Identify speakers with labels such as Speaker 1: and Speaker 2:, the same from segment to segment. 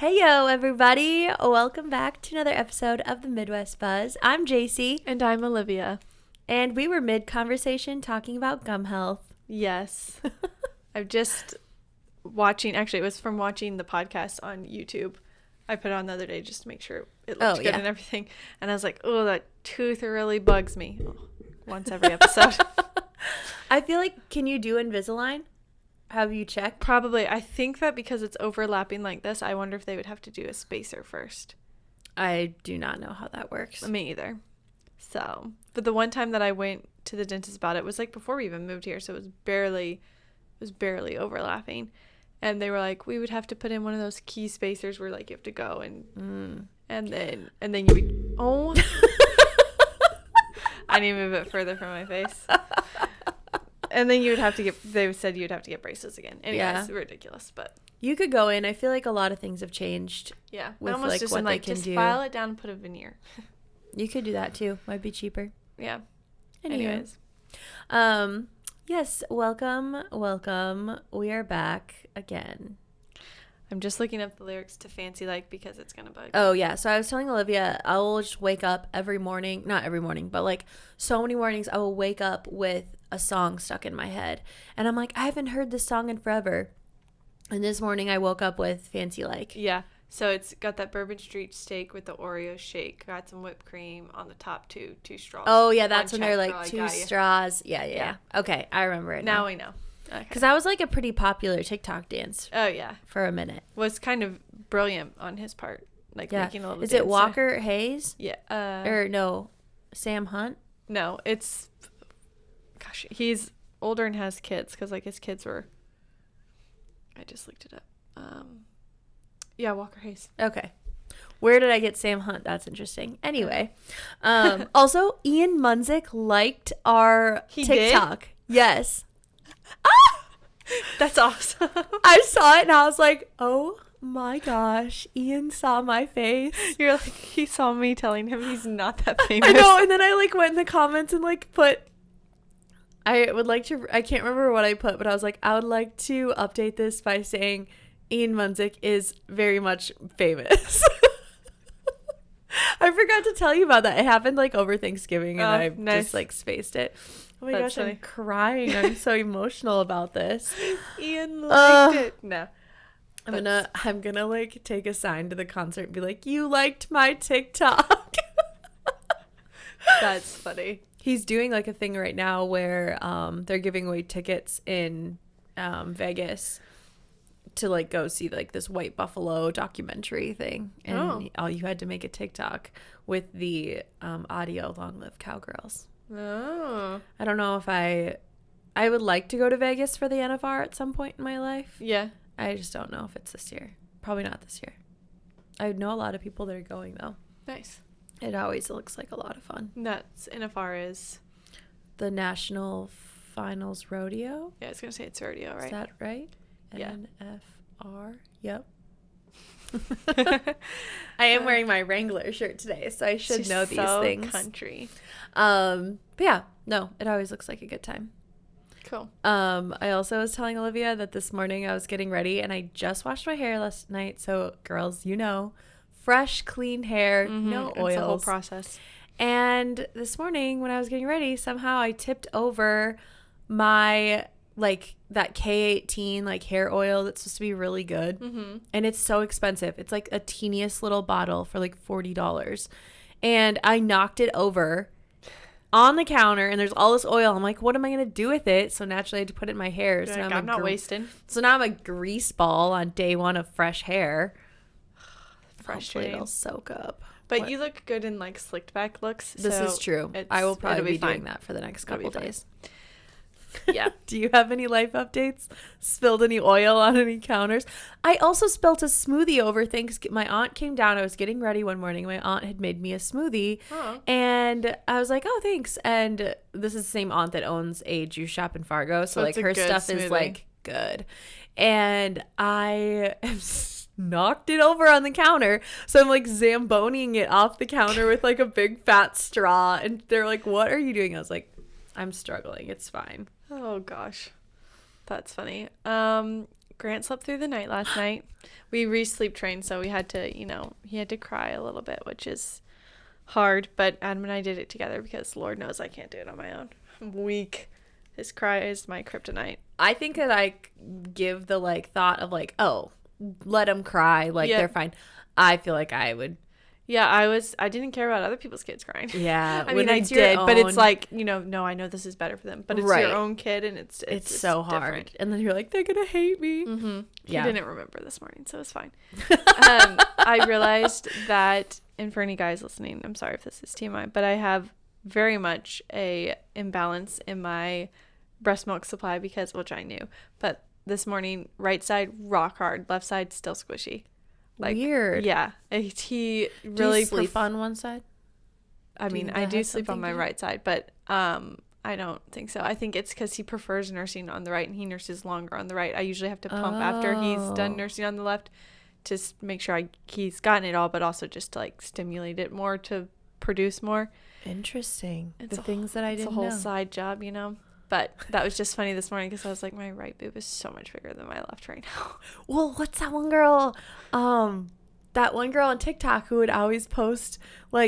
Speaker 1: Heyo, everybody. Welcome back to another episode of the Midwest Buzz. I'm JaCee.
Speaker 2: And I'm Olivia.
Speaker 1: And we were mid-conversation talking about gum health.
Speaker 2: Yes. I'm just watching, actually, it was from watching the podcast on YouTube. I put it on the other day just to make sure it looked good and everything. And I was like, oh, that tooth really bugs me. Once every episode.
Speaker 1: I feel like, can you do Invisalign? Have you checked?
Speaker 2: Probably. I think that because it's overlapping like this, I wonder if they would have to do a spacer first.
Speaker 1: I do not know how that works.
Speaker 2: Me either. So, but the one time that I went to the dentist about it was like before we even moved here, so it was barely overlapping. And they were like, we would have to put in one of those key spacers where like you have to go and then you would I need to move it further from my face. And then you would have to they said you would have to get braces again. Anyways, ridiculous, but.
Speaker 1: You could go in. I feel like a lot of things have changed.
Speaker 2: Yeah.
Speaker 1: With
Speaker 2: almost
Speaker 1: like
Speaker 2: just
Speaker 1: what they can
Speaker 2: just
Speaker 1: do.
Speaker 2: file it down and put a veneer.
Speaker 1: You could do that too. Might be cheaper.
Speaker 2: Yeah.
Speaker 1: Anyways. Yes, welcome. We are back again.
Speaker 2: I'm just looking up the lyrics to Fancy Like because it's going to bug.
Speaker 1: Oh, yeah. So I was telling Olivia, I will just wake up every morning. Not every morning, but like so many mornings I will wake up with a song stuck in my head. And I'm like, I haven't heard this song in forever. And this morning I woke up with Fancy Like.
Speaker 2: Yeah. So it's got that Bourbon Street steak with the Oreo shake. Got some whipped cream on the top two straws.
Speaker 1: Oh, yeah. That's when they're like two straws. Yeah. Okay. I remember it
Speaker 2: now. We know.
Speaker 1: Because that was like a pretty popular TikTok dance.
Speaker 2: Oh, yeah.
Speaker 1: For a minute.
Speaker 2: Was kind of brilliant on his part. Like making a little
Speaker 1: Is
Speaker 2: dance
Speaker 1: it Walker Hayes?
Speaker 2: Yeah.
Speaker 1: Or no, Sam Hunt?
Speaker 2: No, it's... Gosh, he's older and has kids because like his kids were... I just looked it up. Yeah, Walker Hayes.
Speaker 1: Okay. Where did I get Sam Hunt? That's interesting. Anyway. Also, Ian Munzik liked our TikTok. Did? Yes.
Speaker 2: That's awesome.
Speaker 1: I saw it and I was like, oh my gosh, Ian saw my face.
Speaker 2: You're like, he saw me telling him he's not that famous.
Speaker 1: I know, and then I like went in the comments and like put, I can't remember what I put, but I was like, I would like to update this by saying Ian Munzik is very much famous. I forgot to tell you about that. It happened like over Thanksgiving and I just like spaced it. Oh my gosh, funny. I'm crying. I'm so emotional about this.
Speaker 2: Ian liked it. No.
Speaker 1: I'm gonna like take a sign to the concert and be like, you liked my TikTok.
Speaker 2: That's funny.
Speaker 1: He's doing like a thing right now where they're giving away tickets in Vegas to like go see like this White Buffalo documentary thing. And all you had to make a TikTok with the audio Long Live Cowgirls.
Speaker 2: Oh.
Speaker 1: I don't know if I would like to go to Vegas for the NFR at some point in my life.
Speaker 2: Yeah. I
Speaker 1: just don't know if it's this year. Probably not this year. I know a lot of people that are going though.
Speaker 2: Nice.
Speaker 1: It always looks like a lot of fun.
Speaker 2: That's NFR is
Speaker 1: the National Finals Rodeo.
Speaker 2: Yeah, I was gonna say it's rodeo, right?
Speaker 1: Is that right?
Speaker 2: Yeah.
Speaker 1: NFR. Yep. I am wearing my Wrangler shirt today, so I should know these things.
Speaker 2: Country.
Speaker 1: But yeah, no, it always looks like a good time.
Speaker 2: Cool.
Speaker 1: I also was telling Olivia that this morning I was getting ready and I just washed my hair last night. So girls, you know, fresh, clean hair, no oils.
Speaker 2: It's a whole process.
Speaker 1: And this morning when I was getting ready, somehow I tipped over my like that K18 like hair oil that's supposed to be really good. And it's so expensive. It's like a teeniest little bottle for like $40. And I knocked it over on the counter and there's all this oil. I'm like, what am I going to do with it? So naturally I had to put it in my hair. So
Speaker 2: like, I'm not wasting.
Speaker 1: So now I'm a grease ball on day one of fresh hair.
Speaker 2: Frustrating.
Speaker 1: Hopefully it'll soak up.
Speaker 2: But you look good in like slicked back looks.
Speaker 1: This is true. I will probably be doing that for the next couple days.
Speaker 2: Yeah.
Speaker 1: Do you have any life updates? Spilled any oil on any counters? I also spilled a smoothie over Thanksgiving. My aunt came down. I was getting ready one morning. My aunt had made me a smoothie. And I was like, oh, thanks. And this is the same aunt that owns a juice shop in Fargo. So like her stuff smoothie is like good. And I knocked it over on the counter. So I'm like Zamboning it off the counter with like a big fat straw. And they're like, what are you doing? I was like, I'm struggling. It's fine.
Speaker 2: Oh gosh, that's funny. Grant slept through the night last night. We re-sleep trained, so we had to, he had to cry a little bit, which is hard. But Adam and I did it together because Lord knows I can't do it on my own. I'm weak. His cry is my kryptonite.
Speaker 1: I think that I give the thought of oh, let them cry, they're fine. I feel like I would.
Speaker 2: Yeah, I didn't care about other people's kids crying.
Speaker 1: Yeah,
Speaker 2: I mean, I did, but it's no, I know this is better for them, but it's your own kid, and it's
Speaker 1: so hard. Different. And then you're like, they're gonna hate me.
Speaker 2: Mm-hmm. Yeah. He didn't remember this morning, so it's fine. I realized that, and for any guys listening, I'm sorry if this is TMI, but I have very much a imbalance in my breast milk supply which I knew, but this morning, right side rock hard, left side still squishy.
Speaker 1: Weird.
Speaker 2: Yeah. He really
Speaker 1: do you sleep on one side?
Speaker 2: I mean, I do sleep on my right side, but I don't think so. I think it's because he prefers nursing on the right, and he nurses longer on the right. I usually have to pump after he's done nursing on the left to make sure he's gotten it all, but also just to stimulate it more to produce more.
Speaker 1: Interesting. The things that I didn't know.
Speaker 2: It's a whole side job, But that was just funny this morning because I was like, my right boob is so much bigger than my left right now.
Speaker 1: Well, what's that one girl? That one girl on TikTok who would always post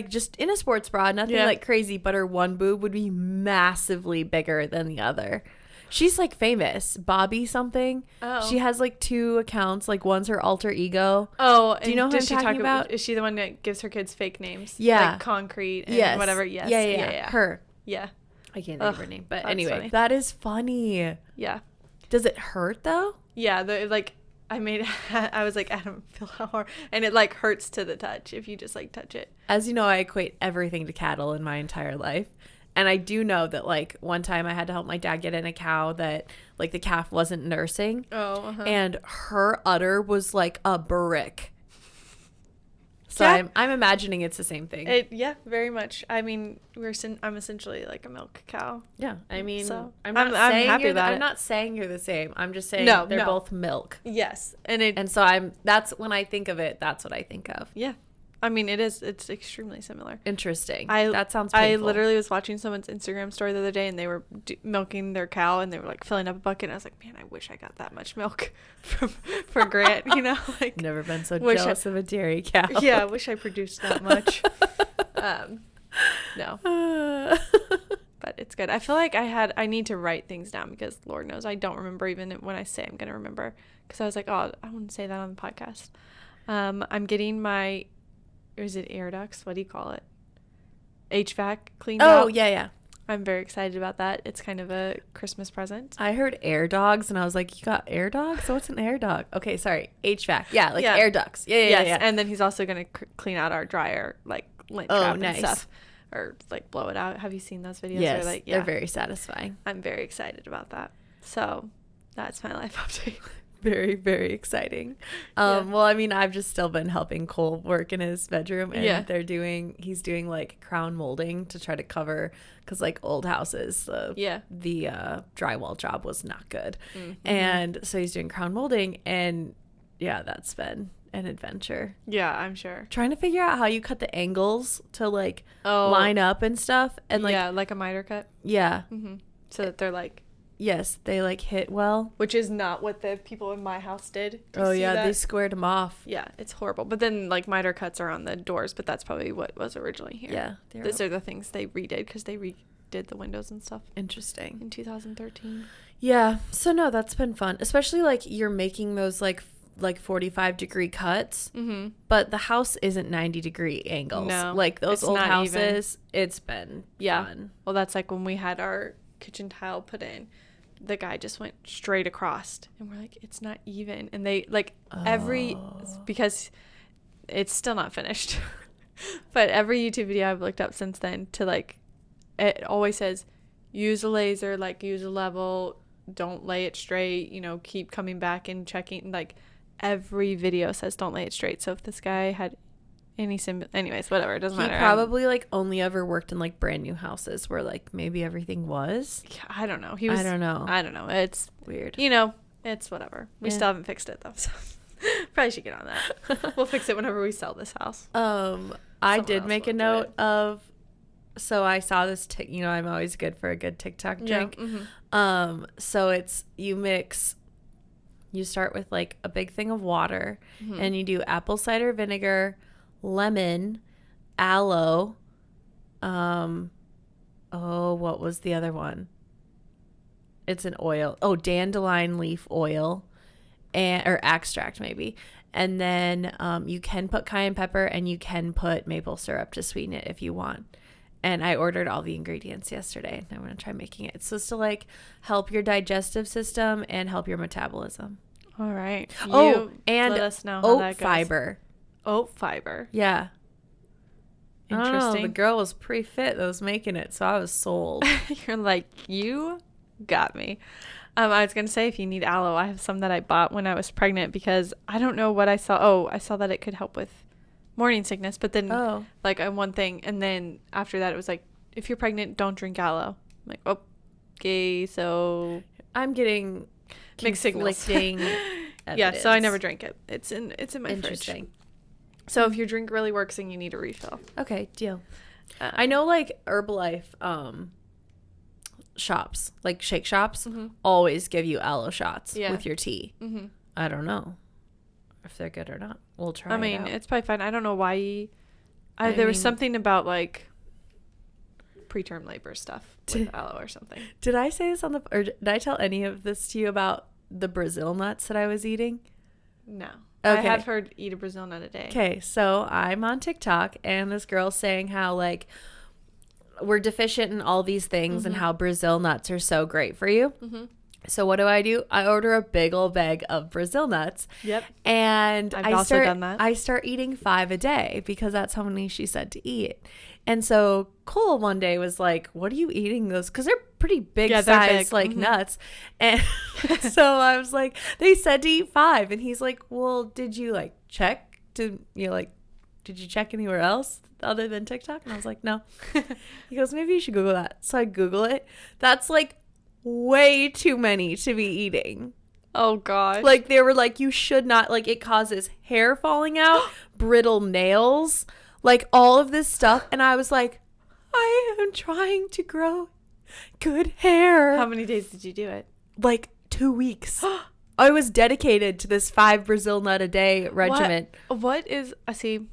Speaker 1: just in a sports bra, nothing crazy, but her one boob would be massively bigger than the other. She's famous, Bobby something. Oh. She has 2 accounts. One's her alter ego.
Speaker 2: Oh,
Speaker 1: do you know who I'm talking about?
Speaker 2: Is she the one that gives her kids fake names?
Speaker 1: Yeah,
Speaker 2: Concrete and whatever. Yes.
Speaker 1: Yeah. Her.
Speaker 2: Yeah.
Speaker 1: I can't think of her name, but anyway, funny. That is funny.
Speaker 2: Yeah.
Speaker 1: Does it hurt though?
Speaker 2: Yeah, I was like, Adam, feel how hard, and it hurts to the touch if you just touch it.
Speaker 1: As you know, I equate everything to cattle in my entire life, and I do know that one time I had to help my dad get in a cow that the calf wasn't nursing.
Speaker 2: Oh. Uh-huh.
Speaker 1: And her udder was like a brick. So yeah. I'm imagining it's the same thing.
Speaker 2: Yeah, very much. I mean, I'm essentially like a milk cow.
Speaker 1: Yeah, I mean,
Speaker 2: so
Speaker 1: I'm happy about it. I'm not saying you're the same. I'm just saying they're both milk.
Speaker 2: Yes,
Speaker 1: and so that's when I think of it. That's what I think of.
Speaker 2: Yeah, I mean, it's extremely similar.
Speaker 1: Interesting. That sounds painful.
Speaker 2: I literally was watching someone's Instagram story the other day, and they were milking their cow, and they were filling up a bucket. And I was like, man, I wish I got that much milk for Grant.
Speaker 1: Never been so jealous of a dairy cow.
Speaker 2: Yeah, I wish I produced that much. No, but it's good. I feel like I need to write things down because Lord knows I don't remember even when I say I'm gonna remember, because I was like, oh, I want to say that on the podcast. I'm getting my. Is it air ducts? What do you call it? HVAC cleaned out.
Speaker 1: Oh, yeah.
Speaker 2: I'm very excited about that. It's kind of a Christmas present.
Speaker 1: I heard air dogs, and I was like, you got air dogs? So what's an air dog? Okay, sorry. HVAC. Yeah, air ducts. Yeah.
Speaker 2: And then he's also going to clean out our dryer, lint trap and stuff. Or, blow it out. Have you seen those videos?
Speaker 1: Yes, they're very satisfying.
Speaker 2: I'm very excited about that. So, that's my life update.
Speaker 1: Very, very exciting. Well, I mean, I've just still been helping Cole work in his bedroom, and he's doing crown molding to try to cover, because old houses, the drywall job was not good. Mm-hmm. And so he's doing crown molding, and that's been an adventure.
Speaker 2: Yeah, I'm sure.
Speaker 1: Trying to figure out how you cut the angles to line up and stuff, and
Speaker 2: like a miter cut.
Speaker 1: Yeah.
Speaker 2: Mm-hmm. So that they're
Speaker 1: yes, they hit well.
Speaker 2: Which is not what the people in my house did.
Speaker 1: Oh, yeah, they squared them off.
Speaker 2: Yeah, it's horrible. But then, miter cuts are on the doors, but that's probably what was originally here.
Speaker 1: Yeah.
Speaker 2: These are the things they redid, because they redid the windows and stuff.
Speaker 1: Interesting.
Speaker 2: In 2013.
Speaker 1: Yeah, so no, that's been fun. Especially, you're making those, 45-degree cuts,
Speaker 2: mm-hmm.
Speaker 1: but the house isn't 90-degree angles.
Speaker 2: No,
Speaker 1: those old houses, it's been fun.
Speaker 2: Well, that's when we had our kitchen tile put in. The guy just went straight across, and we're like, it's not even. And they because it's still not finished, but every YouTube video I've looked up since then it always says, use a laser, use a level, don't lay it straight, keep coming back and checking. Every video says don't lay it straight. So if this guy had anyways, whatever, it doesn't matter.
Speaker 1: He probably only ever worked in brand new houses where maybe everything was.
Speaker 2: Yeah, I don't know.
Speaker 1: I don't know.
Speaker 2: It's
Speaker 1: weird.
Speaker 2: It's whatever. We still haven't fixed it though. So probably should get on that. We'll fix it whenever we sell this house.
Speaker 1: I did make a note of. So I saw this. I'm always good for a good TikTok drink.
Speaker 2: Yeah. Mm-hmm.
Speaker 1: So it's you mix you start with like a big thing of water, and you do apple cider vinegar, lemon, aloe. What was the other one? It's an oil. Oh, dandelion leaf oil, or extract maybe. And then you can put cayenne pepper, and you can put maple syrup to sweeten it if you want. And I ordered all the ingredients yesterday, and I'm going to try making it. It's supposed to like help your digestive system and help your metabolism.
Speaker 2: All right.
Speaker 1: And
Speaker 2: let us know how that goes.
Speaker 1: fiber.
Speaker 2: Oat fiber.
Speaker 1: Yeah.
Speaker 2: Interesting.
Speaker 1: The girl was pretty fit that was making it, so I was sold.
Speaker 2: You're like, you got me. I was going to say, if you need aloe, I have some that I bought when I was pregnant because I don't know what I saw. Oh, I saw that it could help with morning sickness, but then like one thing, and then after that it was like, if you're pregnant, don't drink aloe. I'm like, oh, okay, so
Speaker 1: I'm getting
Speaker 2: mixed signals. Yeah, so I never drank it. It's in my
Speaker 1: Interesting.
Speaker 2: fridge. So if your drink really works and you need a refill.
Speaker 1: Okay, deal. I know like Herbalife shops, like shake shops, always give you aloe shots with your tea. I don't know if they're good or not. We'll try.
Speaker 2: I mean, it's probably fine. I don't know why. There was something about like preterm labor stuff with aloe or something.
Speaker 1: Did I say this or did I tell any of this to you about the Brazil nuts that I was eating?
Speaker 2: No.
Speaker 1: Okay.
Speaker 2: I have heard eat a Brazil nut a day.
Speaker 1: Okay, so I'm on TikTok, and this girl's saying how like we're deficient in all these things and how Brazil nuts are so great for you. So what do? I order a big old bag of Brazil nuts. Yep. And
Speaker 2: I've also done that.
Speaker 1: I start eating 5 a day because that's how many she said to eat. And so Cole one day was like, what are you eating those? Because they're pretty big size, like nuts. And so I was like, they said to eat 5. And he's like, well, did you like check? Did you check anywhere else other than TikTok? And I was like, no. He goes, maybe you should Google that. So I Google it. That's like way too many to be eating.
Speaker 2: Oh gosh.
Speaker 1: Like they were like, you should not, like it causes hair falling out, brittle nails, like all of this stuff. And I was like, I am trying to grow good hair.
Speaker 2: How many days did you do it?
Speaker 1: Like 2 weeks. I was dedicated to this 5 Brazil nut a day regimen.
Speaker 2: What is, I see,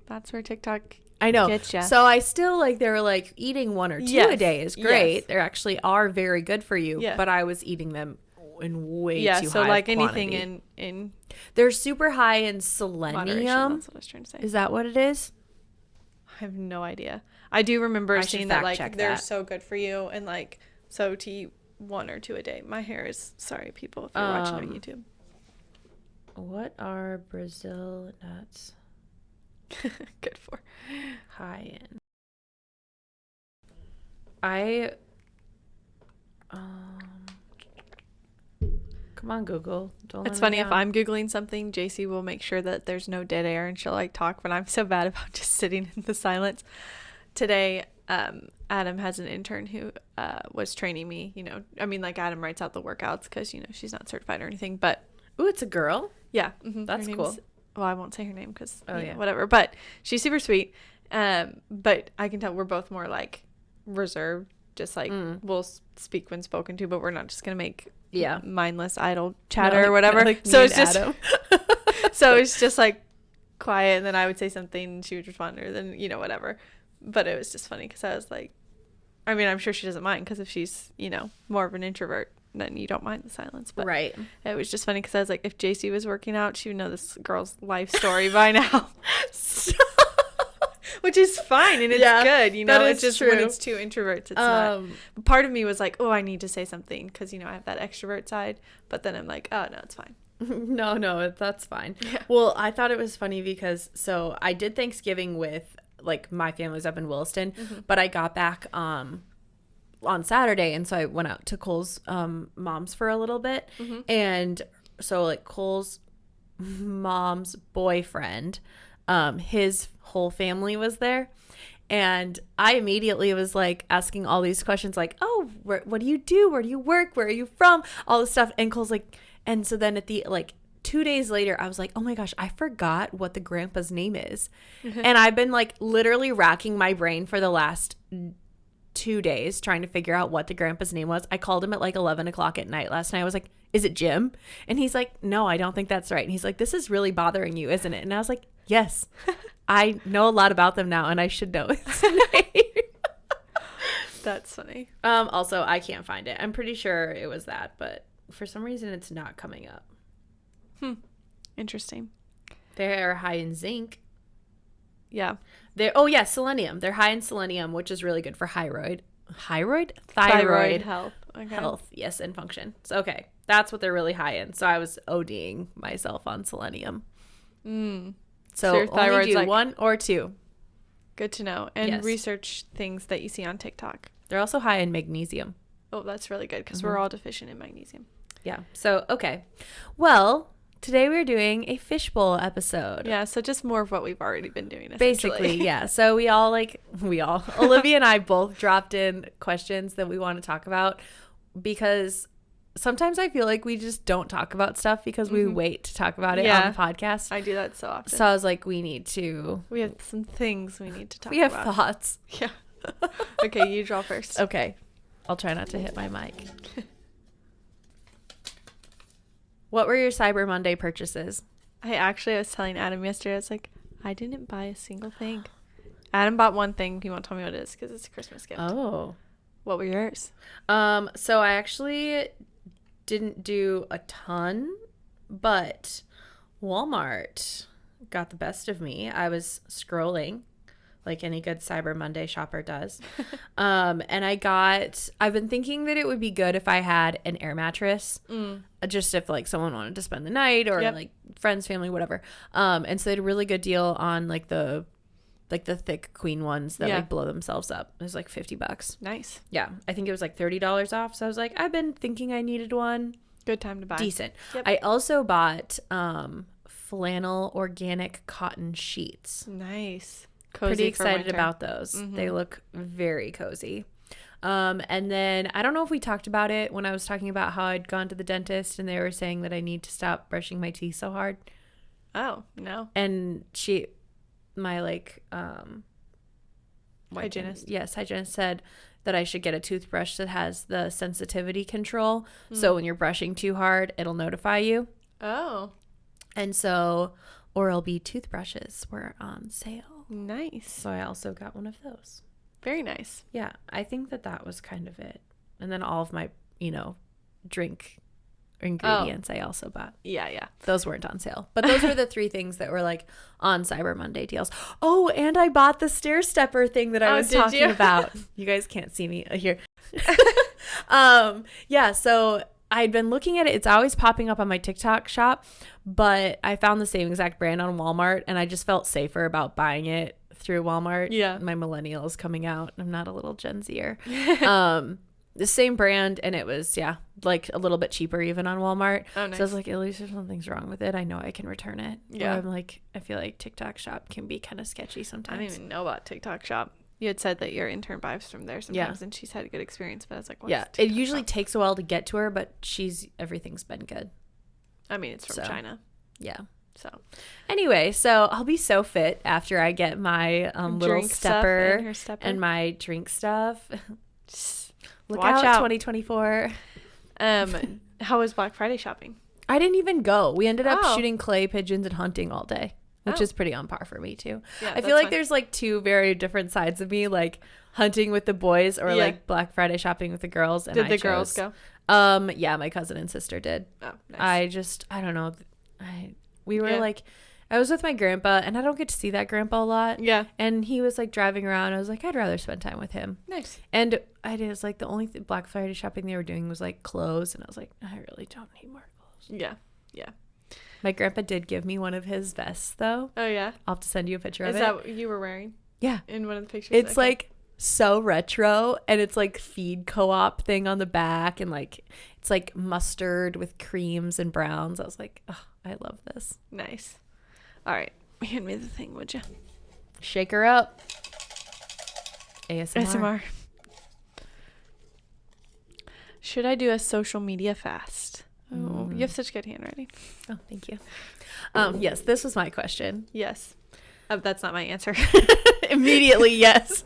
Speaker 2: that's where TikTok
Speaker 1: I know.
Speaker 2: Getcha.
Speaker 1: So I still like, they were like eating 1 or 2 a day is great. Yes. They actually are very good for you, but I was eating them in way too high. Yeah, so like anything
Speaker 2: in
Speaker 1: they're super high in selenium.
Speaker 2: That's what I was trying to say.
Speaker 1: Is that what it is?
Speaker 2: I have no idea. I do remember seeing that like they're so good for you, and like so to eat 1 or 2 a day. My hair is, sorry people if you're watching on YouTube.
Speaker 1: What are Brazil nuts
Speaker 2: good for?
Speaker 1: High in. Come on, Google.
Speaker 2: It's funny, if I'm Googling something, JaCee will make sure that there's no dead air and she'll like talk, but I'm so bad about just sitting in the silence. Today, Adam has an intern who was training me, like Adam writes out the workouts because, she's not certified or anything, but.
Speaker 1: Ooh, it's a girl?
Speaker 2: Yeah.
Speaker 1: That's cool.
Speaker 2: Well, I won't say her name because, whatever, but she's super sweet. But I can tell we're both more like reserved, just like we'll speak when spoken to, but we're not just going to make mindless idle chatter or whatever.
Speaker 1: Like
Speaker 2: so it's just so it's just like quiet, and then I would say something and she would respond, or then whatever. But it was just funny because I was like, I mean, I'm sure she doesn't mind because if she's more of an introvert, then you don't mind the silence. But
Speaker 1: right,
Speaker 2: it was just funny because I was like, if JaCee was working out, she would know this girl's life story by now. Which is fine, and it's good, it's just true. When it's 2 introverts, it's not. Part of me was like, oh, I need to say something because I have that extrovert side, but then I'm like, oh no, it's fine.
Speaker 1: no, that's fine. Yeah. Well, I thought it was funny because so I did Thanksgiving with like my family's up in Williston, but I got back on Saturday, and so I went out to Cole's mom's for a little bit, and so like Cole's mom's boyfriend, his whole family was there, and I immediately was like asking all these questions like, oh, what do you do, where do you work, where are you from, all this stuff. And Cole's like, and so then at the like 2 days later I was like, oh my gosh, I forgot what the grandpa's name is. And I've been like literally racking my brain for the last 2 days trying to figure out what the grandpa's name was. I called him at like 11 o'clock at night last night. I was like, is it Jim? And he's like, no, I don't think that's right. And he's like, this is really bothering you, isn't it? And I was like, yes, I know a lot about them now and I should know his name.
Speaker 2: That's funny.
Speaker 1: Also, I can't find it. I'm pretty sure it was that, but for some reason it's not coming up.
Speaker 2: Interesting.
Speaker 1: They're high in zinc.
Speaker 2: Yeah.
Speaker 1: Selenium. They're high in selenium, which is really good for thyroid
Speaker 2: health. Okay.
Speaker 1: Health, yes, and function. So, okay, that's what they're really high in. So I was ODing myself on selenium. So
Speaker 2: your thyroid's
Speaker 1: only do
Speaker 2: like
Speaker 1: 1 or 2.
Speaker 2: Good to know. And
Speaker 1: Yes.
Speaker 2: research things that you see on TikTok.
Speaker 1: They're also high in magnesium.
Speaker 2: Oh, that's really good because we're all deficient in magnesium.
Speaker 1: Yeah. So, okay. Well, today we're doing a fishbowl episode.
Speaker 2: Yeah, so just more of what we've already been doing,
Speaker 1: Basically, yeah. So we all, Olivia and I both dropped in questions that we want to talk about because sometimes I feel like we just don't talk about stuff because we wait to talk about it on the podcast.
Speaker 2: I do that so often.
Speaker 1: So I was like, we have
Speaker 2: some things we need to talk about.
Speaker 1: We have thoughts.
Speaker 2: Yeah. Okay, you draw first.
Speaker 1: Okay. I'll try not to hit my mic. What were your Cyber Monday purchases?
Speaker 2: I was telling Adam yesterday, I was like, I didn't buy a single thing. Adam bought one thing. He won't tell me what it is because it's a Christmas gift.
Speaker 1: Oh.
Speaker 2: What were yours?
Speaker 1: So I actually didn't do a ton, but Walmart got the best of me. I was scrolling like any good Cyber Monday shopper does. And I've been thinking that it would be good if I had an air mattress, just if like someone wanted to spend the night or like friends, family, whatever. And so they had a really good deal on like the thick queen ones that like blow themselves up. It was like $50.
Speaker 2: Nice.
Speaker 1: Yeah. I think it was like $30 off. So I was like, I've been thinking I needed one.
Speaker 2: Good time to buy.
Speaker 1: Decent.
Speaker 2: Yep.
Speaker 1: I also bought flannel organic cotton sheets.
Speaker 2: Nice.
Speaker 1: Cozy. Pretty excited
Speaker 2: winter.
Speaker 1: about those. They look very cozy. And then I don't know if we talked about it when I was talking about how I'd gone to the dentist and they were saying that I need to stop brushing my teeth so hard.
Speaker 2: Oh, no.
Speaker 1: And my
Speaker 2: hygienist.
Speaker 1: Hygienist said that I should get a toothbrush that has the sensitivity control. So when you're brushing too hard, it'll notify you.
Speaker 2: Oh.
Speaker 1: And so Oral-B toothbrushes were on sale.
Speaker 2: Nice.
Speaker 1: So I also got one of those.
Speaker 2: Very nice.
Speaker 1: Yeah, I think that was kind of it. And then all of my, drink ingredients I also bought.
Speaker 2: Yeah.
Speaker 1: Those weren't on sale. But those were the 3 things that were like on Cyber Monday deals. Oh, and I bought the stair stepper thing that I was talking about. You guys can't see me here. Yeah, so I'd been looking at it. It's always popping up on my TikTok shop, but I found the same exact brand on Walmart, and I just felt safer about buying it through Walmart.
Speaker 2: Yeah.
Speaker 1: My millennial is coming out. I'm not a little Gen Zer. The same brand, and it was, like a little bit cheaper even on Walmart. Oh, nice. So I was like, at least if something's wrong with it, I know I can return it. Yeah. Or I'm like, I feel like TikTok shop can be kind of sketchy sometimes.
Speaker 2: I don't even know about TikTok shop. You had said that your intern buys from there sometimes, and she's had a good experience, but I was like, what's
Speaker 1: it usually takes a while to get to her, but everything's been good.
Speaker 2: I mean, it's from China.
Speaker 1: Yeah.
Speaker 2: So
Speaker 1: anyway, so I'll be so fit after I get my little stepper and my drink stuff. Watch out 2024.
Speaker 2: How was Black Friday shopping?
Speaker 1: I didn't even go. We ended up shooting clay pigeons and hunting all day, which is pretty on par for me too. Yeah, I feel like there's like 2 very different sides of me, like hunting with the boys or like Black Friday shopping with the girls. And
Speaker 2: did the girls go?
Speaker 1: Yeah, my cousin and sister did.
Speaker 2: Oh, nice.
Speaker 1: I don't know. We were like, I was with my grandpa, and I don't get to see that grandpa a lot.
Speaker 2: Yeah.
Speaker 1: And he was like driving around. I was like, I'd rather spend time with him.
Speaker 2: Nice.
Speaker 1: And it was like the only Black Friday shopping they were doing was like clothes, and I was like, I really don't need more clothes.
Speaker 2: Yeah.
Speaker 1: My grandpa did give me one of his vests, though.
Speaker 2: Oh, yeah?
Speaker 1: I'll have to send you a picture of it.
Speaker 2: Is that what you were wearing?
Speaker 1: Yeah.
Speaker 2: In one of the pictures?
Speaker 1: It's like so retro, and it's like feed co-op thing on the back, and like it's like mustard with creams and browns. I was like, oh, I love this.
Speaker 2: Nice. All right. Hand me the thing, would you?
Speaker 1: Shake her up. ASMR.
Speaker 2: Should I do a social media fast? Oh, you have such good handwriting.
Speaker 1: Oh, thank you. Yes, this was my question.
Speaker 2: Yes. That's not my answer.
Speaker 1: Immediately, yes.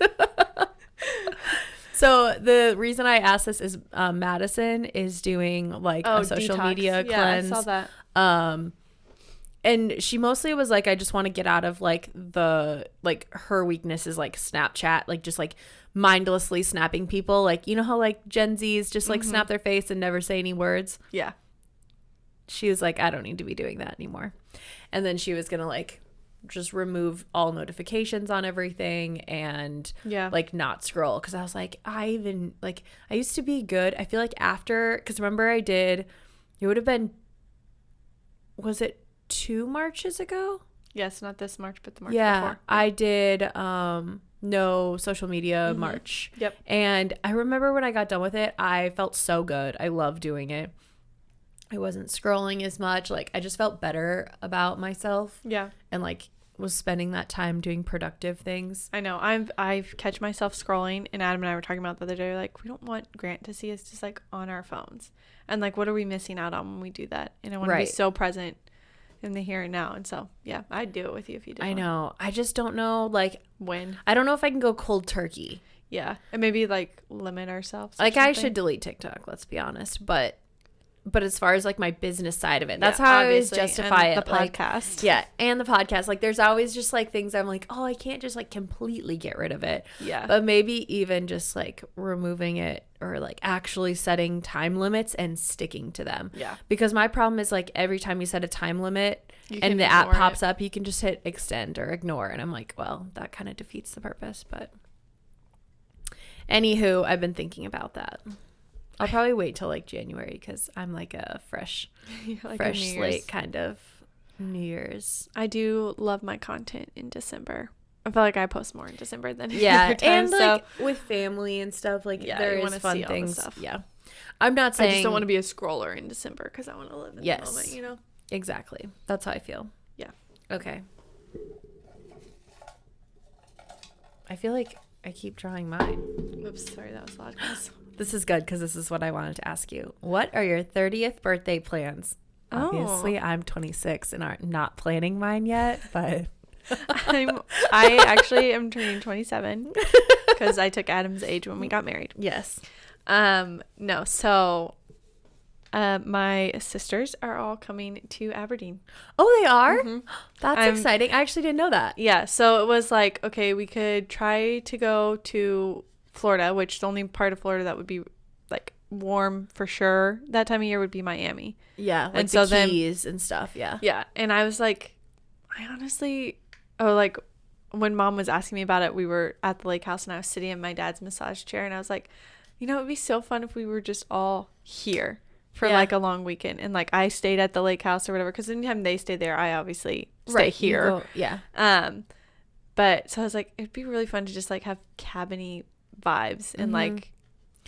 Speaker 1: So the reason I asked this is Madison is doing like a social
Speaker 2: detox.
Speaker 1: media cleanse.
Speaker 2: I saw that.
Speaker 1: And she mostly was like, I just want to get out of like her weakness is like Snapchat, like just like mindlessly snapping people. Like, you know how like Gen Zs just like snap their face and never say any words?
Speaker 2: Yeah.
Speaker 1: She was like, I don't need to be doing that anymore. And then she was going to like just remove all notifications on everything and like not scroll. Cause I was like, I used to be good. I feel like after, cause remember it would have been, was it 2 Marches ago?
Speaker 2: Yes, not this March, but the March
Speaker 1: before.
Speaker 2: before.
Speaker 1: I did no social media March.
Speaker 2: Yep.
Speaker 1: And I remember when I got done with it, I felt so good. I loved doing it. I wasn't scrolling as much. Like I just felt better about myself.
Speaker 2: Yeah.
Speaker 1: And like was spending that time doing productive things.
Speaker 2: I know. I've catch myself scrolling, and Adam and I were talking about the other day, like, we don't want Grant to see us just like on our phones. And like, what are we missing out on when we do that? And I want to be so present in the here and now. And so, yeah, I'd do it with you if you did.
Speaker 1: I know. I just don't know, like,
Speaker 2: when.
Speaker 1: I don't know if I can go cold turkey.
Speaker 2: Yeah. And maybe like limit ourselves.
Speaker 1: Like I should delete TikTok, let's be honest. But as far as like my business side of it, that's how I always justify it.
Speaker 2: The podcast.
Speaker 1: Like, yeah. And the podcast. Like there's always just like things I'm like, oh, I can't just like completely get rid of it.
Speaker 2: Yeah.
Speaker 1: But maybe even just like removing it or like actually setting time limits and sticking to them.
Speaker 2: Yeah.
Speaker 1: Because my problem is like every time you set a time limit and the app pops up, you can just hit extend or ignore. And I'm like, well, that kind of defeats the purpose. But anywho, I've been thinking about that. I'll probably wait till like January because I'm like a fresh slate kind of New Year's.
Speaker 2: I do love my content in December. I feel like I post more in December than
Speaker 1: other times, and like
Speaker 2: so.
Speaker 1: With family and stuff. Like there is fun things. Yeah,
Speaker 2: I'm not saying I just don't want to be a scroller in December because I want to live in the moment. You know,
Speaker 1: exactly. That's how I feel.
Speaker 2: Yeah.
Speaker 1: Okay. I feel like I keep drawing mine.
Speaker 2: Oops, sorry, that was loud, guys.
Speaker 1: This is good because this is what I wanted to ask you. What are your 30th birthday plans? Obviously, I'm 26 and aren't not planning mine yet, but
Speaker 2: I actually am turning 27 because I took Adam's age when we got married.
Speaker 1: Yes.
Speaker 2: No, so my sisters are all coming to Aberdeen.
Speaker 1: Oh, they are?
Speaker 2: Mm-hmm.
Speaker 1: That's exciting. I actually didn't know that.
Speaker 2: Yeah, so it was like, okay, we could try to go to Florida, which the only part of Florida that would be like warm for sure that time of year would be Miami.
Speaker 1: Yeah, like
Speaker 2: and
Speaker 1: so the Keys and stuff. Yeah,
Speaker 2: and I was like, I honestly, like when Mom was asking me about it, we were at the lake house and I was sitting in my dad's massage chair and I was like, you know, it'd be so fun if we were just all here for like a long weekend, and like I stayed at the lake house or whatever, because anytime they stay there, I obviously stay here. But so I was like, it'd be really fun to just like have cabiny vibes and like,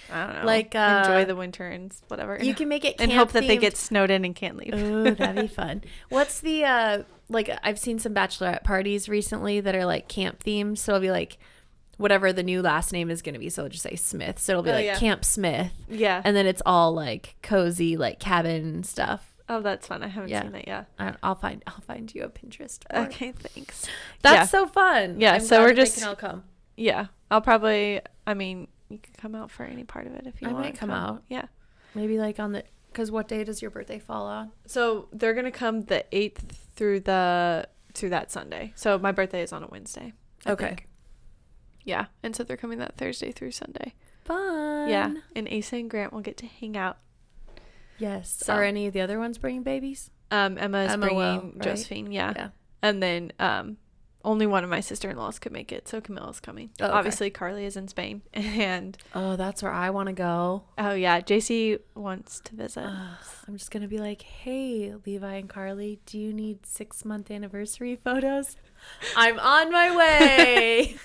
Speaker 2: I don't know, like enjoy the winter and whatever.
Speaker 1: You can make it
Speaker 2: and hope that they get snowed in and can't leave.
Speaker 1: Ooh, that'd be fun. What's the like, I've seen some bachelorette parties recently that are like camp themed, so it'll be like whatever the new last name is going to be, so it'll just say Smith, so it'll be Camp Smith.
Speaker 2: Yeah.
Speaker 1: And then it's all like cozy, like cabin stuff.
Speaker 2: Oh, that's fun. I haven't seen that yet.
Speaker 1: I'll find you a Pinterest board.
Speaker 2: Okay, thanks.
Speaker 1: That's so fun.
Speaker 2: Yeah,
Speaker 1: I'm
Speaker 2: so
Speaker 1: glad
Speaker 2: we're
Speaker 1: that they
Speaker 2: just
Speaker 1: can all come.
Speaker 2: Yeah, I'll probably, I mean, you can come out for any part of it if you want.
Speaker 1: I might come out.
Speaker 2: Yeah.
Speaker 1: Maybe like on the, because what day does your birthday fall on?
Speaker 2: So they're going to come the 8th through that Sunday. So my birthday is on a Wednesday. I think. Yeah. And so they're coming that Thursday through Sunday.
Speaker 1: Fun.
Speaker 2: Yeah. And Asa and Grant will get to hang out.
Speaker 1: Yes. So. Are any of the other ones bringing babies?
Speaker 2: Emma bringing Josephine. Yeah. And then only one of my sister-in-laws could make it, so Camilla's coming. Oh, okay. Obviously, Carly is in Spain, and
Speaker 1: that's where I want to go.
Speaker 2: Oh yeah, JC wants to visit.
Speaker 1: I'm just gonna be like, hey, Levi and Carly, do you need 6-month anniversary photos? I'm on my way.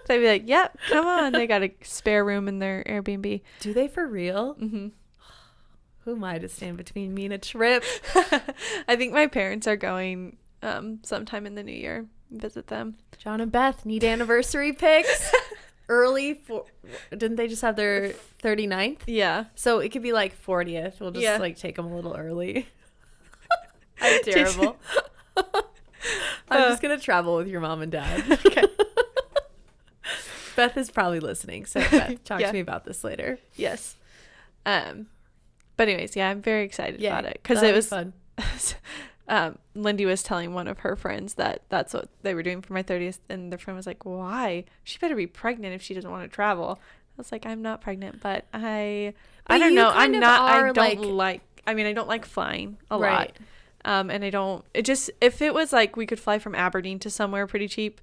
Speaker 2: They'd be like, yep, come on. They got a spare room in their Airbnb.
Speaker 1: Do they for real?
Speaker 2: Mm-hmm.
Speaker 1: Who am I to stand between me and a trip?
Speaker 2: I think my parents are going sometime in the new year. Visit them.
Speaker 1: John and Beth need anniversary pics. Early didn't they just have their 39th?
Speaker 2: Yeah.
Speaker 1: So it could be like 40th. We'll just like take them a little early. I'm terrible. I'm just gonna travel with your mom and dad.
Speaker 2: Okay.
Speaker 1: Beth is probably listening, so Beth, talk to me about this later.
Speaker 2: Yes. But anyways, yeah, I'm very excited about it because
Speaker 1: it
Speaker 2: was
Speaker 1: fun.
Speaker 2: Lindy was telling one of her friends that that's what they were doing for my 30th, and their friend was like, "Why? She better be pregnant if she doesn't want to travel." I was like, "I'm not pregnant, but I don't know. I'm not. I don't like. I mean, I don't like flying a lot. And I don't. It just if it was like we could fly from Aberdeen to somewhere pretty cheap,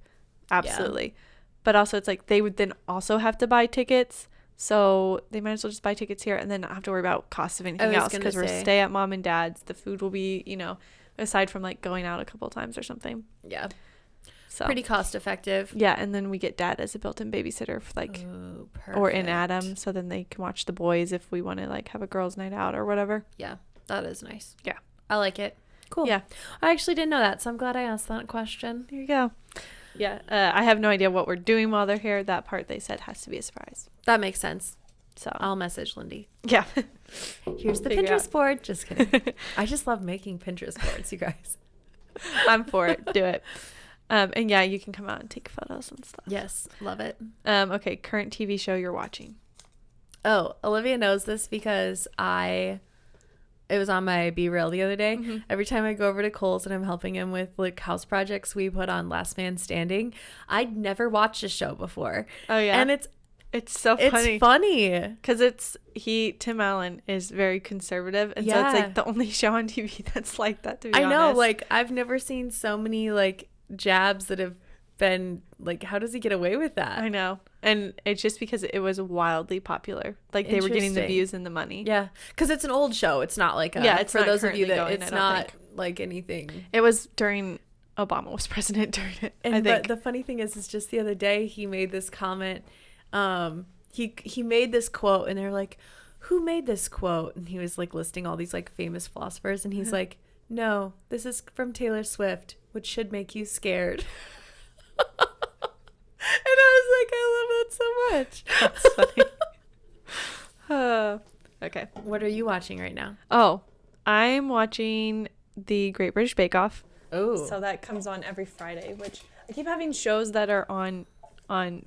Speaker 2: absolutely. Yeah. But also, it's like they would then also have to buy tickets." So they might as well just buy tickets here and then not have to worry about cost of anything else because we're stay at mom and dad's. The food will be, aside from like going out a couple of times or something.
Speaker 1: Yeah.
Speaker 2: So
Speaker 1: pretty cost effective.
Speaker 2: Yeah. And then we get dad as a built-in babysitter for like, or in Adam. So then they can watch the boys if we want to like have a girls' night out or whatever.
Speaker 1: Yeah. That is nice.
Speaker 2: Yeah.
Speaker 1: I like it. Cool.
Speaker 2: Yeah.
Speaker 1: I actually didn't know that. So I'm glad I asked that question.
Speaker 2: There you go. Yeah, I have no idea what we're doing while they're here. That part they said has to be a surprise.
Speaker 1: That makes sense.
Speaker 2: So
Speaker 1: I'll message Lindy.
Speaker 2: Yeah.
Speaker 1: Here's the Pinterest board. Just kidding. I just love making Pinterest boards, you guys.
Speaker 2: I'm for it. Do it. And yeah, you can come out and take photos and stuff.
Speaker 1: Yes, love it.
Speaker 2: Okay, current TV show you're watching.
Speaker 1: Oh, Olivia knows this because it was on my Be Real the other day. Mm-hmm. Every time I go over to Kohl's and I'm helping him with like house projects, we put on Last Man Standing. I'd never watched a show before.
Speaker 2: Oh yeah.
Speaker 1: And it's
Speaker 2: so funny.
Speaker 1: It's funny.
Speaker 2: Because Tim Allen is very conservative. And so it's like the only show on TV that's like that, to be honest. I know.
Speaker 1: Like I've never seen so many like jabs that have been like, how does he get away with that?
Speaker 2: I know. And it's just because it was wildly popular. Like they were getting the views and the money.
Speaker 1: Yeah. Because it's an old show. It's not like
Speaker 2: it's
Speaker 1: for those of you that
Speaker 2: going,
Speaker 1: it's not like anything.
Speaker 2: It was during Obama was president during it.
Speaker 1: And but the funny thing is just the other day he made this comment. He made this quote and they're like, who made this quote? And he was like listing all these like famous philosophers and he's like, no, this is from Taylor Swift, which should make you scared. And I was like, I love that so much.
Speaker 2: That's funny. Okay.
Speaker 1: What are you watching right now?
Speaker 2: Oh, I'm watching the Great British Bake Off.
Speaker 1: Oh.
Speaker 2: So that comes on every Friday, which I keep having shows that are on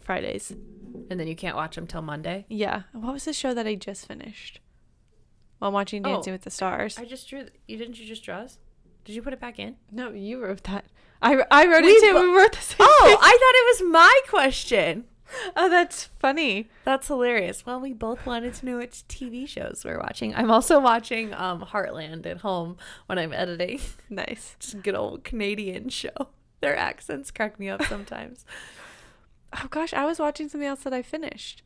Speaker 2: Fridays.
Speaker 1: And then you can't watch them till Monday?
Speaker 2: Yeah. What was the show that I just finished? While watching Dancing with the Stars.
Speaker 1: I just drew. Didn't you just draw us? Did you put it back in?
Speaker 2: No, you wrote that. I wrote it too. We wrote the same thing.
Speaker 1: I thought it was my question.
Speaker 2: Oh, that's funny.
Speaker 1: That's hilarious. Well, we both wanted to know which TV shows we're watching. I'm also watching Heartland at home when I'm editing.
Speaker 2: Nice.
Speaker 1: Just a good old Canadian show. Their accents crack me up sometimes.
Speaker 2: Oh, gosh. I was watching something else that I finished.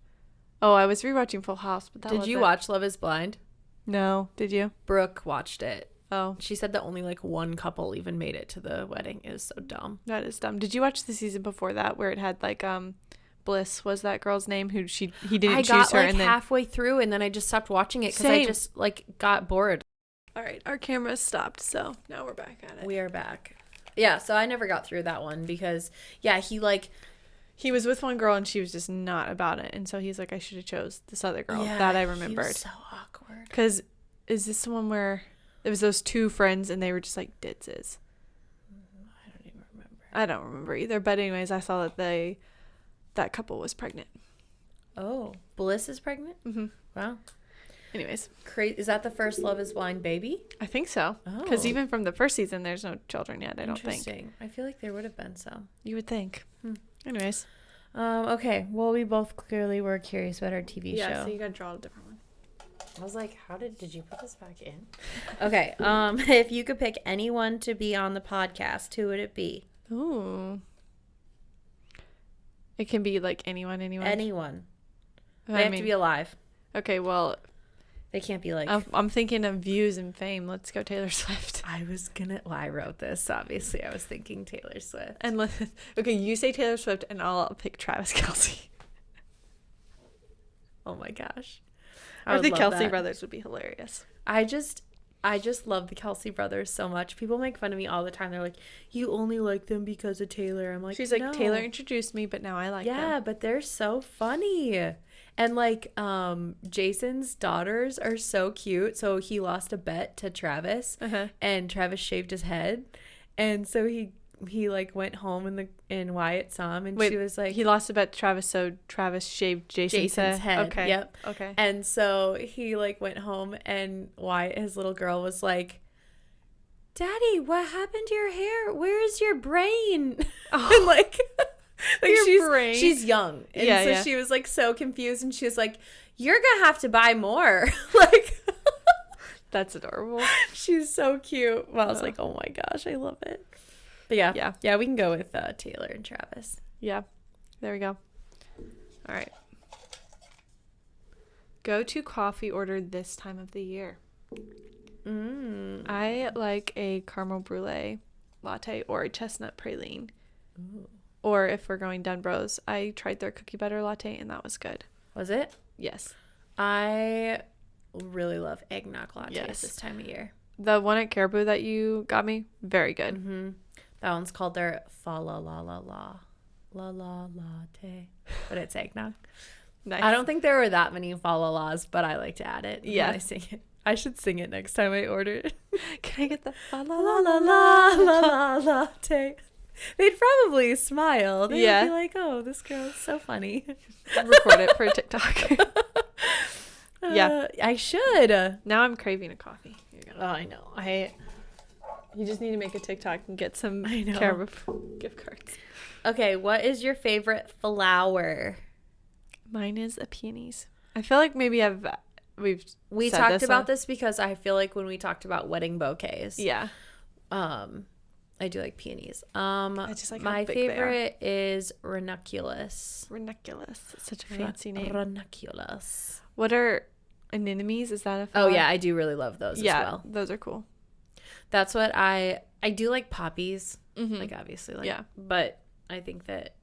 Speaker 2: Oh, I was rewatching Full House. But
Speaker 1: Did you watch Love is Blind?
Speaker 2: No. Did you?
Speaker 1: Brooke watched it.
Speaker 2: Oh.
Speaker 1: She said that only like one couple even made it to the wedding. It was so dumb.
Speaker 2: That is dumb. Did you watch the season before that where it had like Bliss was that girl's name who he didn't choose her? I got
Speaker 1: like halfway through and then I just stopped watching it because I just like got bored.
Speaker 2: All right, our camera stopped, so now we're back at it.
Speaker 1: We are back. Yeah, so I never got through that one because
Speaker 2: he was with one girl and she was just not about it, and so he's like, I should have chose this other girl. That I remembered. He was
Speaker 1: so awkward.
Speaker 2: Because is this the one where it was those two friends and they were just like ditzes?
Speaker 1: I don't even remember.
Speaker 2: I don't remember either. But anyways, I saw that that couple was pregnant.
Speaker 1: Oh, Bliss is pregnant?
Speaker 2: Mm-hmm.
Speaker 1: Wow.
Speaker 2: Anyways.
Speaker 1: Is that the first Love is Blind baby?
Speaker 2: I think so. Because even from the first season, there's no children yet, I don't think.
Speaker 1: Interesting. I feel like there would have been some.
Speaker 2: You would think. Anyways.
Speaker 1: Okay. Well, we both clearly were curious about our TV show.
Speaker 2: Yeah, so you got to draw a different one.
Speaker 1: I was like, did you put this back in? Okay. If you could pick anyone to be on the podcast, who would it be?
Speaker 2: Ooh. It can be like anyone.
Speaker 1: Anyone. They have to be alive.
Speaker 2: Okay, well.
Speaker 1: They can't be like.
Speaker 2: I'm thinking of views and fame. Let's go Taylor Swift.
Speaker 1: I wrote this. Obviously, I was thinking Taylor Swift.
Speaker 2: And okay, you say Taylor Swift and I'll pick Travis Kelce.
Speaker 1: Oh my gosh.
Speaker 2: I think Kelce brothers would be hilarious.
Speaker 1: I just love the Kelce brothers so much. People make fun of me all the time. They're like, you only like them because of Taylor. I'm like,
Speaker 2: she's like, no. Taylor introduced me, but now I like them.
Speaker 1: Yeah, but they're so funny. And like Jason's daughters are so cute. So he lost a bet to Travis and Travis shaved his head. And so he he like went home and Wyatt saw him and
Speaker 2: Wait,
Speaker 1: she was like,
Speaker 2: he lost a bet to Travis, so Travis shaved
Speaker 1: Jason's head.
Speaker 2: Okay.
Speaker 1: Yep.
Speaker 2: Okay.
Speaker 1: And so he like went home and Wyatt, his little girl, was like, Daddy, what happened to your hair? Where is your brain?
Speaker 2: Oh.
Speaker 1: And like
Speaker 2: Your brain.
Speaker 1: she's young. And
Speaker 2: Yeah,
Speaker 1: so
Speaker 2: yeah.
Speaker 1: she was like so confused and she was like, you're gonna have to buy more. Like
Speaker 2: That's adorable.
Speaker 1: she's so cute. Well, I was like, oh my gosh, I love it. But yeah, we can go with Taylor and Travis.
Speaker 2: Yeah. There we go. All right. Go-to coffee ordered this time of the year. I like a caramel brulee latte or a chestnut praline.
Speaker 1: Ooh.
Speaker 2: Or if we're going Dunbrose, I tried their cookie butter latte and that was good.
Speaker 1: Was it?
Speaker 2: Yes.
Speaker 1: I really love eggnog lattes
Speaker 2: Yes.
Speaker 1: this time of year.
Speaker 2: The one at Caribou that you got me, very good.
Speaker 1: Mm-hmm. That one's called their fa la la la la la la latte, but it's eggnog.
Speaker 2: Nice.
Speaker 1: I don't think there were that many fa la las, but I like to add it.
Speaker 2: Yeah.
Speaker 1: When I sing it. I should sing it next time I order it.
Speaker 2: Can I get the la la
Speaker 1: La
Speaker 2: la
Speaker 1: la
Speaker 2: la
Speaker 1: la
Speaker 2: la?
Speaker 1: la la latte. They'd probably smile. They'd
Speaker 2: Yeah.
Speaker 1: be like, "Oh, this girl's so funny."
Speaker 2: Record it for TikTok. Yeah.
Speaker 1: I should.
Speaker 2: Now I'm craving a coffee.
Speaker 1: Oh, I know.
Speaker 2: You just need to make a TikTok and get some
Speaker 1: I know.
Speaker 2: Caribou gift cards.
Speaker 1: Okay, what is your favorite flower?
Speaker 2: Mine is a peonies. I feel like maybe we said
Speaker 1: talked
Speaker 2: this
Speaker 1: about
Speaker 2: on-
Speaker 1: this because I feel like when we talked about wedding bouquets,
Speaker 2: Yeah.
Speaker 1: I do like peonies.
Speaker 2: I just like how
Speaker 1: my
Speaker 2: big they are.
Speaker 1: favorite is ranunculus.
Speaker 2: Ranunculus. It's such a fancy name.
Speaker 1: Ranunculus.
Speaker 2: What are anemones? Is that a
Speaker 1: Oh
Speaker 2: flower?
Speaker 1: yeah, I do really love those as well.
Speaker 2: Those are cool.
Speaker 1: That's what I do like poppies.
Speaker 2: Mm-hmm.
Speaker 1: Like obviously like
Speaker 2: Yeah.
Speaker 1: but I think that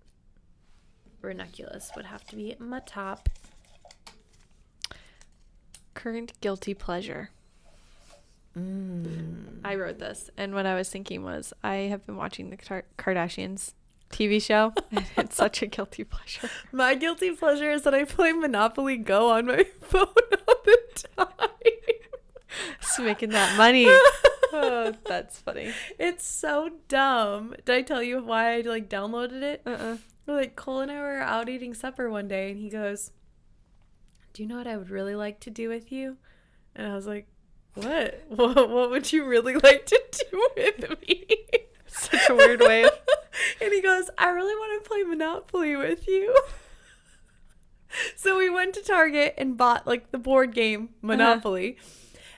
Speaker 1: ranunculus would have to be my top.
Speaker 2: Current guilty pleasure. I wrote this, and what I was thinking was I have been watching the Kardashians TV show, and it's such a guilty pleasure.
Speaker 1: My guilty pleasure is that I play Monopoly Go on my phone all the time.
Speaker 2: Just making that money. Oh, that's funny.
Speaker 1: It's so dumb. Did I tell you why I like downloaded it? Like Cole and I were out eating supper one day and he goes, "Do you know what I would really like to do with you?" And I was like, What would you really like to do with me?
Speaker 2: Such a weird way of...
Speaker 1: And he goes, "I really want to play Monopoly with you." So we went to Target and bought like the board game Monopoly.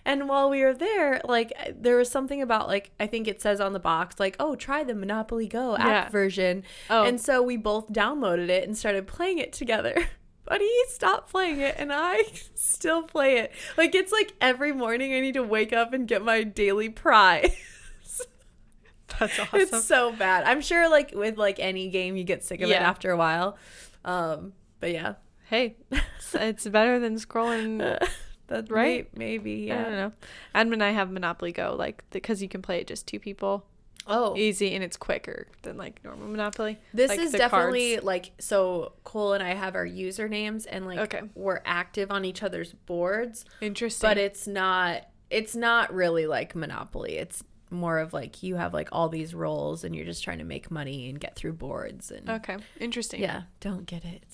Speaker 1: And while we were there, like there was something about like I think it says on the box like, "Oh, try the Monopoly Go app version."
Speaker 2: Oh.
Speaker 1: And so we both downloaded it and started playing it together. But he stopped playing it and I still play it. Like it's like every morning I need to wake up and get my daily prize.
Speaker 2: That's awesome.
Speaker 1: It's so bad. I'm sure like with like any game you get sick of it after a while. But yeah.
Speaker 2: Hey, it's better than scrolling.
Speaker 1: That's
Speaker 2: right?
Speaker 1: Maybe, yeah.
Speaker 2: I don't know. Adam and I have Monopoly Go, like, because you can play it just two people.
Speaker 1: Oh.
Speaker 2: Easy, and it's quicker than, like, normal Monopoly.
Speaker 1: This
Speaker 2: like,
Speaker 1: is definitely, like, so Cole and I have our usernames, and, like, we're active on each other's boards.
Speaker 2: Interesting.
Speaker 1: But it's not really, like, Monopoly. It's more of, like, you have, like, all these roles, and you're just trying to make money and get through boards. And
Speaker 2: okay. Interesting.
Speaker 1: Yeah. Don't get it.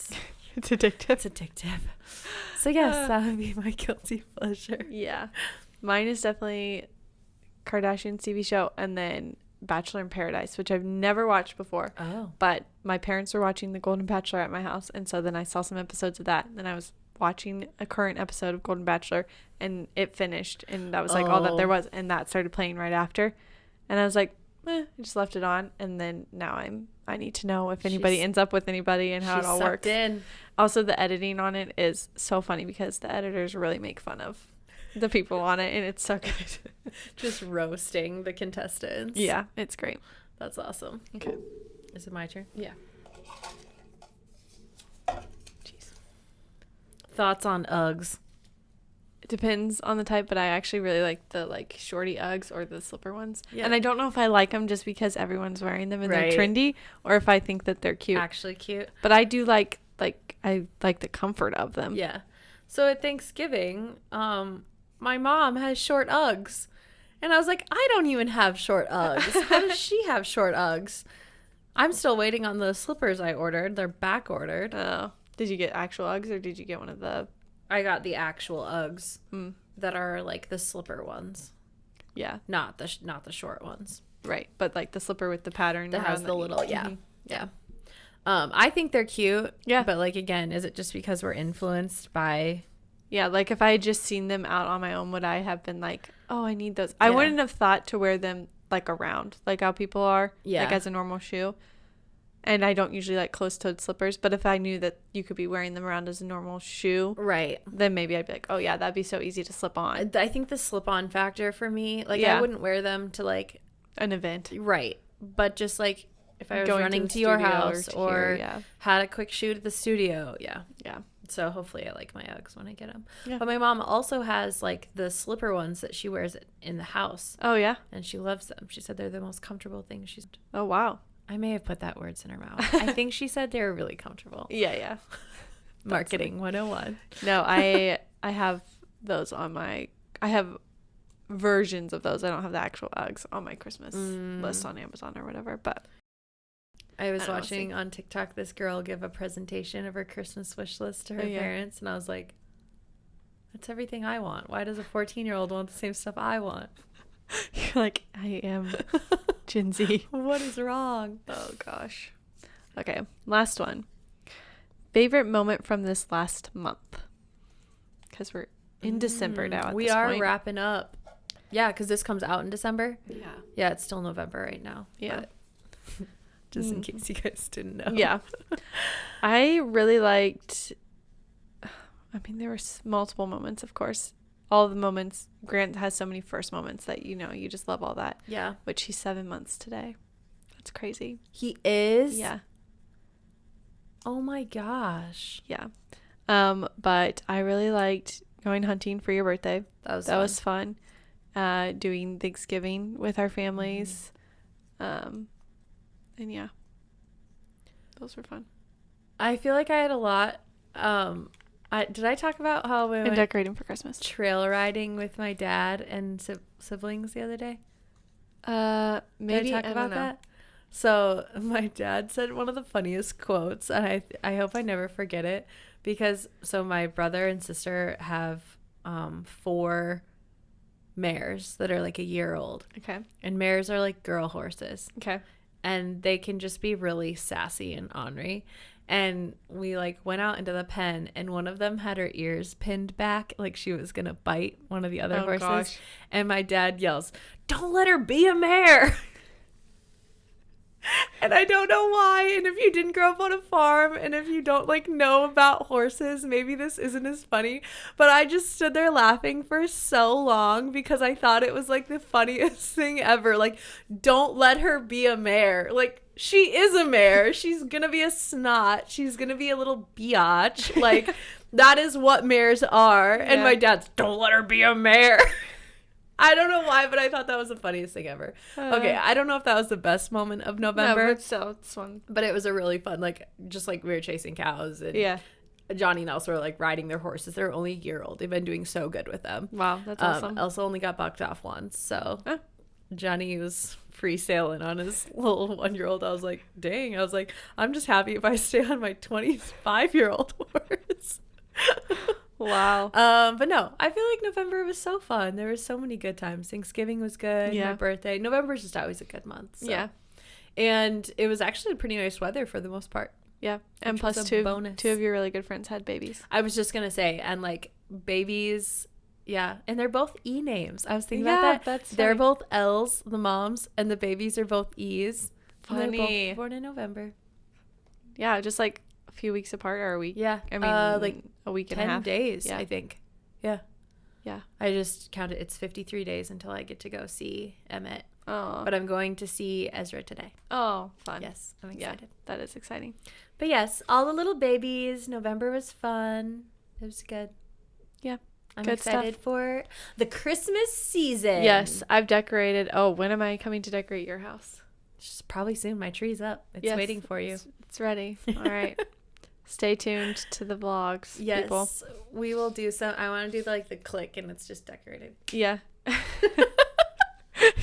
Speaker 2: It's addictive.
Speaker 1: It's addictive. So, yes, that would be my guilty pleasure.
Speaker 2: Yeah. Mine is definitely Kardashian TV show and then Bachelor in Paradise, which I've never watched before.
Speaker 1: Oh.
Speaker 2: But my parents were watching The Golden Bachelor at my house, and so then I saw some episodes of that. And then I was watching a current episode of Golden Bachelor, and it finished, and that was like all that there was, and that started playing right after. And I was like, I just left it on, and then now I need to know if anybody ends up with anybody and how it all works.
Speaker 1: In.
Speaker 2: Also, the editing on it is so funny because the editors really make fun of the people on it, and it's so good.
Speaker 1: Just roasting the contestants.
Speaker 2: Yeah, it's great.
Speaker 1: That's awesome.
Speaker 2: Okay.
Speaker 1: Is it my turn?
Speaker 2: Yeah.
Speaker 1: Jeez. Thoughts on Uggs?
Speaker 2: It depends on the type, but I actually really like the like shorty Uggs or the slipper ones.
Speaker 1: Yeah.
Speaker 2: And I don't know if I like them just because everyone's wearing them and
Speaker 1: Right.
Speaker 2: they're trendy, or if I think that they're cute.
Speaker 1: Actually cute.
Speaker 2: But I do like I like the comfort of them.
Speaker 1: Yeah. So at Thanksgiving, my mom has short Uggs. And I was like, I don't even have short Uggs. How does she have short Uggs? I'm still waiting on the slippers I ordered. They're back ordered.
Speaker 2: Oh. Did you get actual Uggs or did you get one of the...
Speaker 1: I got the actual Uggs that are like the slipper ones.
Speaker 2: Yeah.
Speaker 1: Not the short ones.
Speaker 2: Right. But like the slipper with the pattern.
Speaker 1: That has the little,
Speaker 2: yeah.
Speaker 1: I think they're cute.
Speaker 2: Yeah.
Speaker 1: But like, again, is it just because we're influenced by...
Speaker 2: Yeah, like if I had just seen them out on my own, would I have been like, oh, I need those? I wouldn't have thought to wear them like around, like how people are, like as a normal shoe. And I don't usually like closed-toed slippers, but if I knew that you could be wearing them around as a normal shoe,
Speaker 1: right,
Speaker 2: then maybe I'd be like, oh yeah, that'd be so easy to slip on.
Speaker 1: I think the slip-on factor for me, like I wouldn't wear them to like
Speaker 2: an event,
Speaker 1: right? But just like if I was
Speaker 2: going
Speaker 1: running to your house or had a quick shoot at the studio, yeah. So hopefully I like my Uggs when I get them. Yeah. But my mom also has like the slipper ones that she wears in the house.
Speaker 2: Oh yeah,
Speaker 1: and she loves them. She said they're the most comfortable thing she's.
Speaker 2: Oh wow.
Speaker 1: I may have put that words in her mouth. I think she said they were really comfortable.
Speaker 2: Yeah.
Speaker 1: Marketing 101.
Speaker 2: No, I have those on my... I have versions of those. I don't have the actual Uggs on my Christmas list on Amazon or whatever, but...
Speaker 1: I was watching on TikTok this girl give a presentation of her Christmas wish list to her parents, and I was like, that's everything I want. Why does a 14-year-old want the same stuff I want?
Speaker 2: You're like, I am Gen Z.
Speaker 1: What is wrong?
Speaker 2: Oh, gosh. Okay, last one. Favorite moment from this last month? Because we're in December now at
Speaker 1: we
Speaker 2: this
Speaker 1: are
Speaker 2: point.
Speaker 1: Wrapping up. Yeah, because this comes out in December.
Speaker 2: Yeah.
Speaker 1: Yeah, it's still November right now.
Speaker 2: Yeah.
Speaker 1: Just in case you guys didn't know.
Speaker 2: Yeah. I really liked... I mean, there were multiple moments, of course. All of the moments. Grant has so many first moments that, you just love all that.
Speaker 1: Yeah.
Speaker 2: Which he's 7 months today. That's crazy.
Speaker 1: He is?
Speaker 2: Yeah.
Speaker 1: Oh my gosh.
Speaker 2: Yeah. But I really liked going hunting for your birthday. That was fun. Doing Thanksgiving with our families. And yeah. Those were fun.
Speaker 1: I feel like I had a lot. Did I talk about how we went
Speaker 2: decorating for Christmas
Speaker 1: trail riding with my dad and siblings the other day?
Speaker 2: Maybe
Speaker 1: Did I talk about that? So my dad said one of the funniest quotes, and I hope I never forget it, because my brother and sister have 4 mares that are like a year old.
Speaker 2: Okay.
Speaker 1: And mares are like girl horses.
Speaker 2: Okay.
Speaker 1: And they can just be really sassy and ornery. And we like went out into the pen, and one of them had her ears pinned back like she was gonna bite one of the other horses. Gosh. And my dad yells, "Don't let her be a mare." And I don't know why. And if you didn't grow up on a farm, and if you don't like know about horses, maybe this isn't as funny. But I just stood there laughing for so long because I thought it was like the funniest thing ever. Like, don't let her be a mare. Like, she is a mare. She's gonna be a snot. She's gonna be a little biatch. Like, that is what mares are. And my dad's, don't let her be a mare. I don't know why, but I thought that was the funniest thing ever. Okay, I don't know if that was the best moment of November.
Speaker 2: No, but still, it's fun.
Speaker 1: But it was a really fun, like, just like we were chasing cows. And Johnny and Elsa were like riding their horses. They're only a year old. They've been doing so good with them.
Speaker 2: Wow, that's awesome.
Speaker 1: Elsa only got bucked off once. So Johnny was free sailing on his little 1-year-old. I was like, dang. I was like, I'm just happy if I stay on my 25-year-old horse.
Speaker 2: Wow.
Speaker 1: But no, I feel like November was so fun. There were so many good times. Thanksgiving was good. My birthday. November is just always a good month. So. Yeah. And it was actually pretty nice weather for the most part.
Speaker 2: Yeah. And plus two of your really good friends had babies.
Speaker 1: I was just going to say, and like babies. Yeah. And they're both E names. I was thinking about that. They're both L's, the moms, and the babies are both E's.
Speaker 2: Funny.
Speaker 1: And they're both born in November.
Speaker 2: Yeah. Just like a few weeks apart or a week.
Speaker 1: Yeah.
Speaker 2: I mean, like a week and a half.
Speaker 1: 10 days, I think. Yeah.
Speaker 2: Yeah.
Speaker 1: I just counted. It's 53 days until I get to go see Emmett.
Speaker 2: Oh.
Speaker 1: But I'm going to see Ezra today.
Speaker 2: Oh, fun.
Speaker 1: Yes. I'm excited.
Speaker 2: Yeah, that is exciting.
Speaker 1: But yes, all the little babies. November was fun. It was good.
Speaker 2: Yeah.
Speaker 1: I'm good excited for the Christmas season.
Speaker 2: Yes. I've decorated. Oh, when am I coming to decorate your house?
Speaker 1: Just probably soon. My tree's up. It's waiting for you.
Speaker 2: It's ready. All right. Stay tuned to the vlogs,
Speaker 1: yes,
Speaker 2: people.
Speaker 1: We will do some. I want to do like the click and it's just decorated.
Speaker 2: Yeah.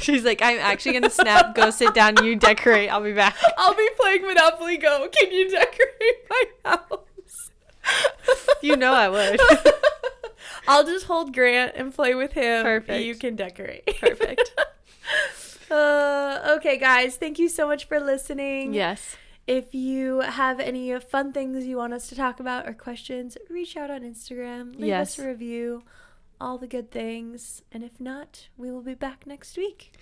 Speaker 2: She's like, I'm actually going to snap. Go sit down. You decorate. I'll be back.
Speaker 1: I'll be playing Monopoly Go. Can you decorate my house?
Speaker 2: You know I would.
Speaker 1: I'll just hold Grant and play with him.
Speaker 2: Perfect.
Speaker 1: You can decorate.
Speaker 2: Perfect.
Speaker 1: Okay, guys. Thank you so much for listening.
Speaker 2: Yes.
Speaker 1: If you have any fun things you want us to talk about or questions, reach out on Instagram. Leave us a review. All the good things. And if not, we will be back next week.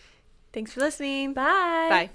Speaker 2: Thanks for listening.
Speaker 1: Bye.
Speaker 2: Bye.